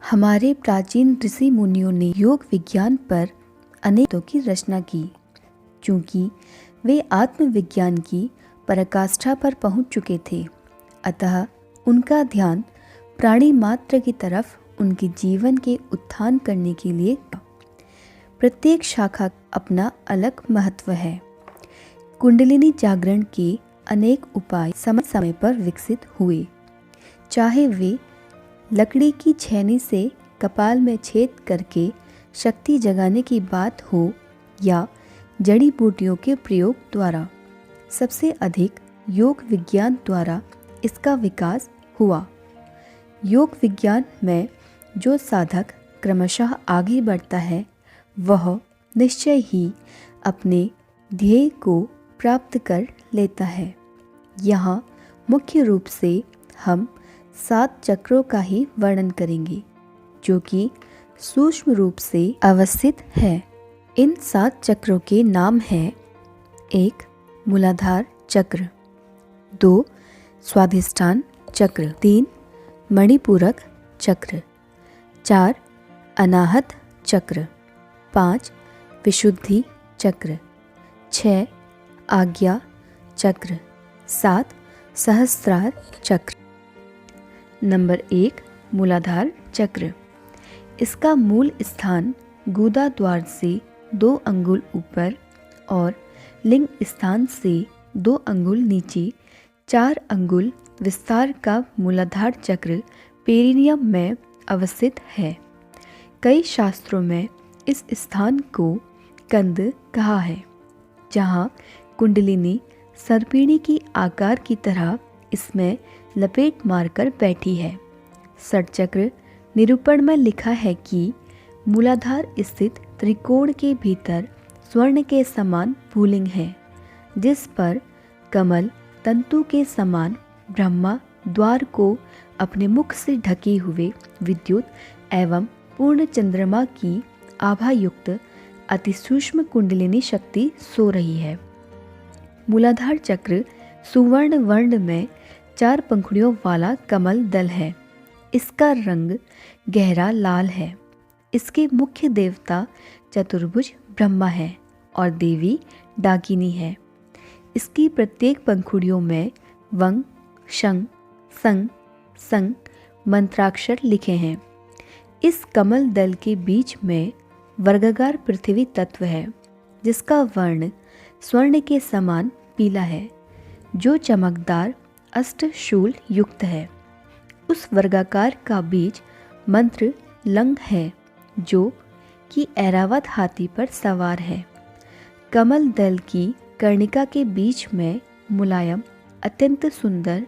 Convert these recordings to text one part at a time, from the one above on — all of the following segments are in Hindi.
हमारे प्राचीन ऋषि मुनियों ने योग विज्ञान पर अनेकों की रचना की। चूंकि वे आत्मविज्ञान की पराकाष्ठा पर पहुंच चुके थे, अतः उनका ध्यान प्राणी मात्र की तरफ उनके जीवन के उत्थान करने के लिए था। प्रत्येक शाखा अपना अलग महत्व है। कुंडलिनी जागरण के अनेक उपाय समय समय पर विकसित हुए, चाहे वे लकड़ी की छेनी से कपाल में छेद करके शक्ति जगाने की बात हो या जड़ी बूटियों के प्रयोग द्वारा। सबसे अधिक योग विज्ञान द्वारा इसका विकास हुआ। योग विज्ञान में जो साधक क्रमशः आगे बढ़ता है, वह निश्चय ही अपने ध्येय को प्राप्त कर लेता है। यहाँ मुख्य रूप से हम 7 चक्रों का ही वर्णन करेंगे, जो कि सूक्ष्म रूप से अवस्थित है। इन 7 चक्रों के नाम हैं: 1 मूलाधार चक्र, 2 स्वाधिष्ठान चक्र, 3 मणिपूरक चक्र, 4 अनाहत चक्र, 5 विशुद्धि चक्र, 6 आज्ञा चक्र, 7 सहस्त्रार चक्र। नंबर 1 मूलाधार चक्र। इसका मूल स्थान गुदा द्वार से 2 अंगुल ऊपर और लिंग स्थान से 2 अंगुल नीचे 4 अंगुल विस्तार का मूलाधार चक्र पेरिनियम में अवस्थित है। कई शास्त्रों में इस स्थान को कंद कहा है, जहाँ कुंडलिनी सर्पिणी की आकार की तरह इसमें लपेट मारकर बैठी है। षटचक्र निरूपण में लिखा है कि मूलाधार स्थित त्रिकोण के भीतर स्वर्ण के समान भूलिंग है, जिस पर कमल तंतु के समान ब्रह्मा द्वार को अपने मुख से ढके हुए विद्युत एवं पूर्ण चंद्रमा की आभा युक्त अति सूक्ष्म कुंडलिनी शक्ति सो रही है। मूलाधार चक्र सुवर्ण वर्ण में 4 पंखुड़ियों वाला कमल दल है। इसका रंग गहरा लाल है। इसके मुख्य देवता चतुर्भुज ब्रह्मा है और देवी डाकिनी है। इसकी प्रत्येक पंखुड़ियों में वंग, शंग, संग, संग मंत्राक्षर लिखे हैं। इस कमल दल के बीच में वर्गाकार पृथ्वी तत्व है, जिसका वर्ण स्वर्ण के समान पीला है, जो चमकदार अष्टशूल युक्त है। उस वर्गाकार का बीज मंत्र लंग है, जो कि ऐरावत हाथी पर सवार है। कमल दल की कर्णिका के बीच में मुलायम, अत्यंत सुंदर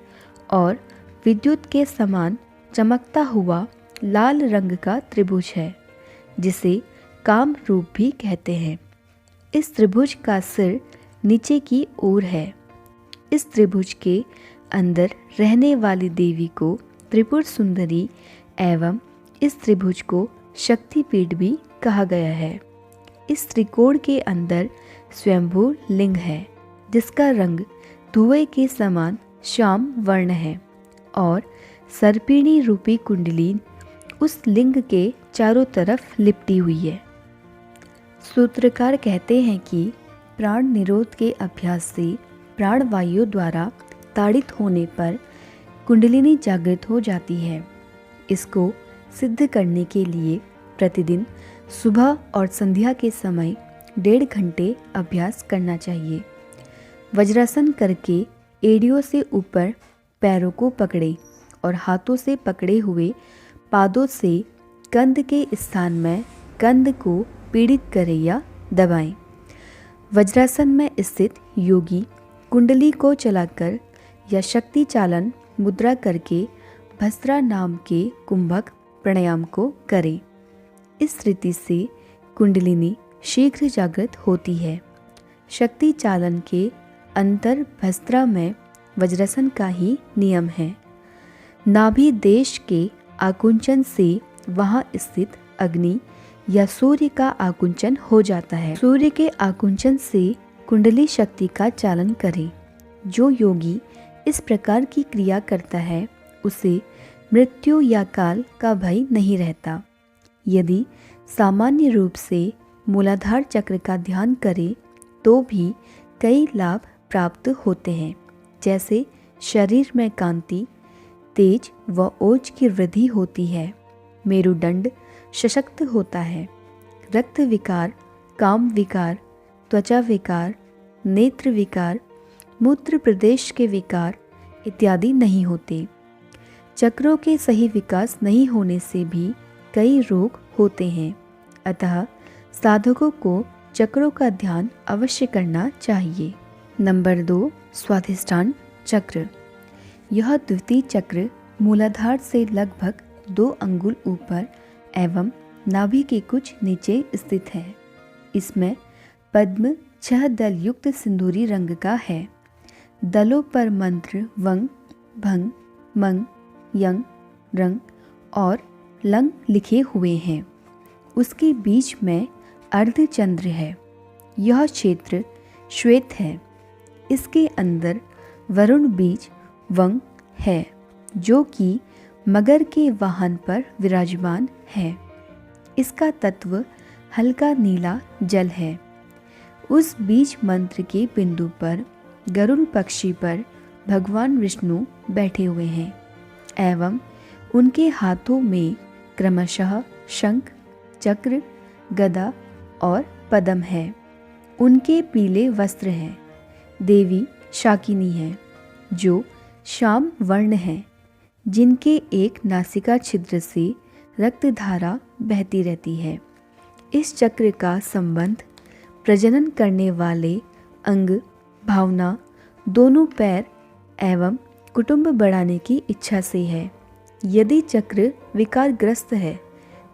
और विद्युत के समान चमकता हुआ लाल रंग का त्रिभुज है, जिसे काम रूप भी कहते हैं। इस त्रिभुज का सिर नीचे की ओर है। इस त्रिभुज के अंदर रहने वाली देवी को त्रिपुर सुंदरी एवं इस त्रिभुज को शक्तिपीठ भी कहा गया है। इस त्रिकोण के अंदर स्वयंभू लिंग है, जिसका रंग धुएं के समान श्याम वर्ण है और सर्पिणी रूपी कुंडली उस लिंग के चारों तरफ लिपटी हुई है। सूत्रकार कहते हैं कि प्राण निरोध के अभ्यास से प्राणवायु द्वारा ताड़ित होने पर कुंडलिनी जागृत हो जाती है। इसको सिद्ध करने के लिए प्रतिदिन सुबह और संध्या के समय 1.5 घंटे अभ्यास करना चाहिए। वज्रासन करके एड़ियों से ऊपर पैरों को पकड़े और हाथों से पकड़े हुए पादों से कंध के स्थान में कंध को पीड़ित करें या दबाएं। वज्रासन में स्थित योगी कुंडली को चलाकर या शक्ति चालन मुद्रा करके भस्त्रा नाम के कुंभक प्राणायाम को करें। इस रीति से कुंडलिनी शीघ्र जागृत होती है। शक्ति चालन के अंतर भस्त्रा में वज्रासन का ही नियम है। नाभि देश के आकुंचन से वहाँ स्थित अग्नि या सूर्य का आकुंचन हो जाता है। सूर्य के आकुंचन से कुंडली शक्ति का चालन करें। जो योगी इस प्रकार की क्रिया करता है, उसे मृत्यु या काल का भय नहीं रहता। यदि सामान्य रूप से मूलाधार चक्र का ध्यान करें तो भी कई लाभ प्राप्त होते हैं, जैसे शरीर में कांति, तेज व ओज की वृद्धि होती है, मेरुदंड सशक्त होता है, रक्त विकार, काम विकार, त्वचा विकार, नेत्र विकार, मूत्र प्रदेश के विकार इत्यादि नहीं होते। चक्रों के सही विकास नहीं होने से भी कई रोग होते हैं, अतः साधकों को चक्रों का ध्यान अवश्य करना चाहिए। नंबर 2, स्वाधिष्ठान चक्र। यह द्वितीय चक्र मूलाधार से लगभग 2 अंगुल ऊपर एवं नाभि के कुछ नीचे स्थित है। इसमें पद्म 6 दल युक्त सिंदूरी रंग का है। दलों पर मंत्र वंग, भंग, मंग, यंग, रंग और लंग लिखे हुए हैं। उसके बीच में अर्धचंद्र है। यह क्षेत्र श्वेत है। इसके अंदर वरुण बीज वंग है, जो कि मगर के वाहन पर विराजमान है। इसका तत्व हल्का नीला जल है। उस बीज मंत्र के बिंदु पर गरुड़ पक्षी पर भगवान विष्णु बैठे हुए हैं एवं उनके हाथों में क्रमशः शंख, चक्र, गदा और पद्म है। उनके पीले वस्त्र हैं। देवी शाकिनी है, जो श्याम वर्ण है, जिनके एक नासिका छिद्र से रक्तधारा बहती रहती है। इस चक्र का संबंध प्रजनन करने वाले अंग, भावना, दोनों पैर एवं कुटुंब बढ़ाने की इच्छा से है। यदि चक्र विकारग्रस्त है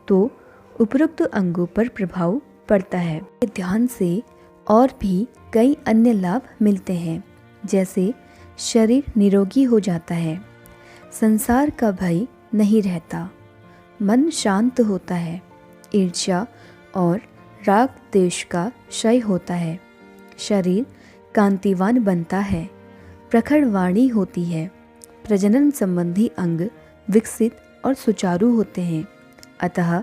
तो उपरोक्त अंगों पर प्रभाव पड़ता है। ध्यान से और भी कई अन्य लाभ मिलते हैं, जैसे शरीर निरोगी हो जाता है, संसार का भय नहीं रहता, मन शांत होता है, ईर्ष्या और राग द्वेष का क्षय होता है, शरीर कांतिवान बनता है, प्रखर वाणी होती है, प्रजनन संबंधी अंग विकसित और सुचारू होते हैं। अतः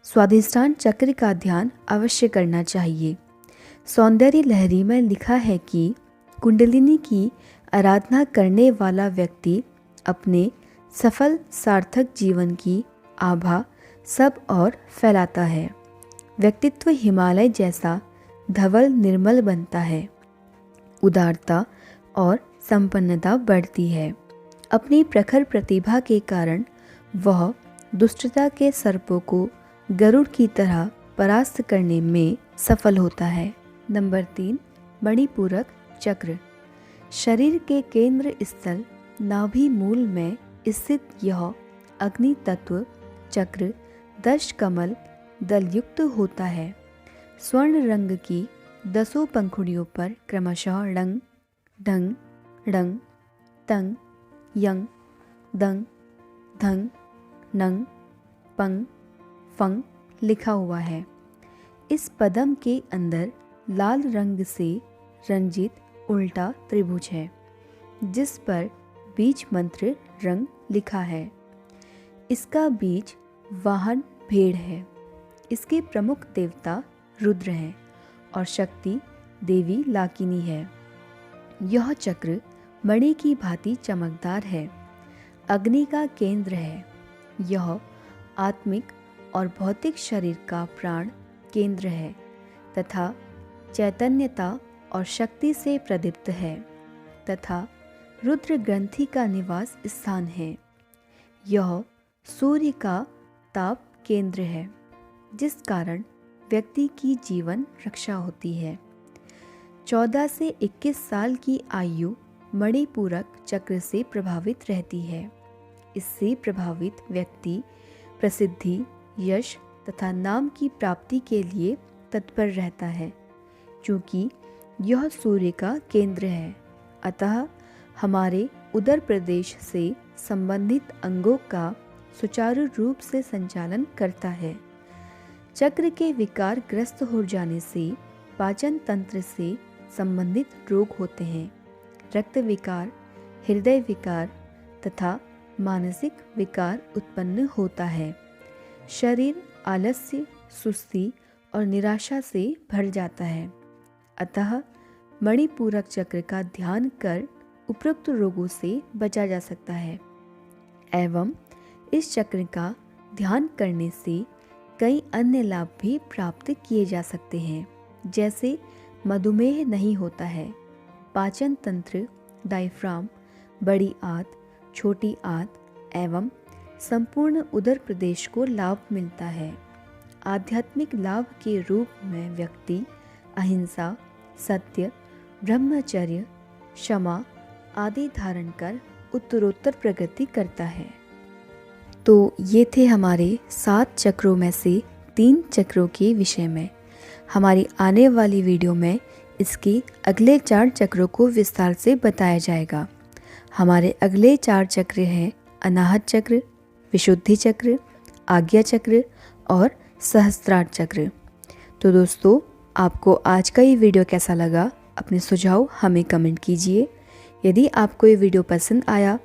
स्वाधिष्ठान चक्र का ध्यान अवश्य करना चाहिए। सौंदर्य लहरी में लिखा है कि कुंडलिनी की आराधना करने वाला व्यक्ति अपने सफल सार्थक जीवन की आभा सब और फैलाता है। व्यक्तित्व हिमालय जैसा धवल निर्मल बनता है। उदारता और संपन्नता बढ़ती है। अपनी प्रखर प्रतिभा के कारण वह दुष्टता के सर्पों को गरुड़ की तरह परास्त करने में सफल होता है। नंबर 3, मणिपूरक चक्र। शरीर के केंद्र स्थल नाभि मूल में स्थित यह अग्नि तत्व चक्र 10 कमल दल युक्त होता है। स्वर्ण रंग की 10 पंखुड़ियों पर क्रमशः ड़ंग, ढंग, ड़ंग, तंग, यंग, दंग, धंग, नंग, पंग, फंग लिखा हुआ है। इस पदम के अंदर लाल रंग से रंजित उल्टा त्रिभुज है, जिस पर बीज मंत्र रंग लिखा है। इसका बीज वाहन भेड़ है। इसके प्रमुख देवता रुद्र हैं और शक्ति देवी लाकिनी है। यह चक्र मणि की भांति चमकदार है। अग्नि का केंद्र है। यह आत्मिक और भौतिक शरीर का प्राण केंद्र है तथा चैतन्यता और शक्ति से प्रदीप्त है तथा रुद्र ग्रंथि का निवास स्थान है। यह सूर्य का ताप केंद्र है, जिस कारण व्यक्ति की जीवन रक्षा होती है। 14 से 21 साल की आयु मणिपूरक चक्र से प्रभावित रहती है। इससे प्रभावित व्यक्ति प्रसिद्धि, यश तथा नाम की प्राप्ति के लिए तत्पर रहता है। क्योंकि यह सूर्य का केंद्र है, अतः हमारे उदर प्रदेश से संबंधित अंगों का सुचारू रूप से संचालन करता है। चक्र के विकार ग्रस्त हो जाने से पाचन तंत्र से संबंधित रोग होते हैं। रक्त विकार, हृदय विकार तथा मानसिक विकार उत्पन्न होता है। शरीर आलस्य, सुस्ती और निराशा से भर जाता है। अतः मणिपूरक चक्र का ध्यान कर उपरोक्त रोगों से बचा जा सकता है एवं इस चक्र का ध्यान करने से कई अन्य लाभ भी प्राप्त किए जा सकते हैं, जैसे मधुमेह नहीं होता है, पाचन तंत्र, डायफ्राम, बड़ी आंत, छोटी आंत एवं संपूर्ण उदर प्रदेश को लाभ मिलता है। आध्यात्मिक लाभ के रूप में व्यक्ति अहिंसा, सत्य, ब्रह्मचर्य, क्षमा आदि धारण कर उत्तरोत्तर प्रगति करता है। तो ये थे हमारे 7 चक्रों में से 3 चक्रों के विषय में। हमारी आने वाली वीडियो में इसके अगले 4 चक्रों को विस्तार से बताया जाएगा। हमारे अगले 4 चक्र हैं अनाहत चक्र, विशुद्धि चक्र, आज्ञा चक्र और सहस्त्रार चक्र। तो दोस्तों, आपको आज का ये वीडियो कैसा लगा? अपने सुझाव हमें कमेंट कीजिए। यदि आपको ये वीडियो पसंद आया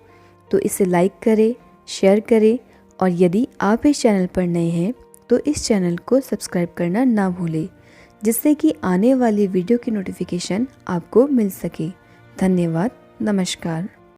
तो इसे लाइक करें, शेयर करें और यदि आप इस चैनल पर नए हैं तो इस चैनल को सब्सक्राइब करना ना भूलें, जिससे कि आने वाली वीडियो की नोटिफिकेशन आपको मिल सके। धन्यवाद। नमस्कार।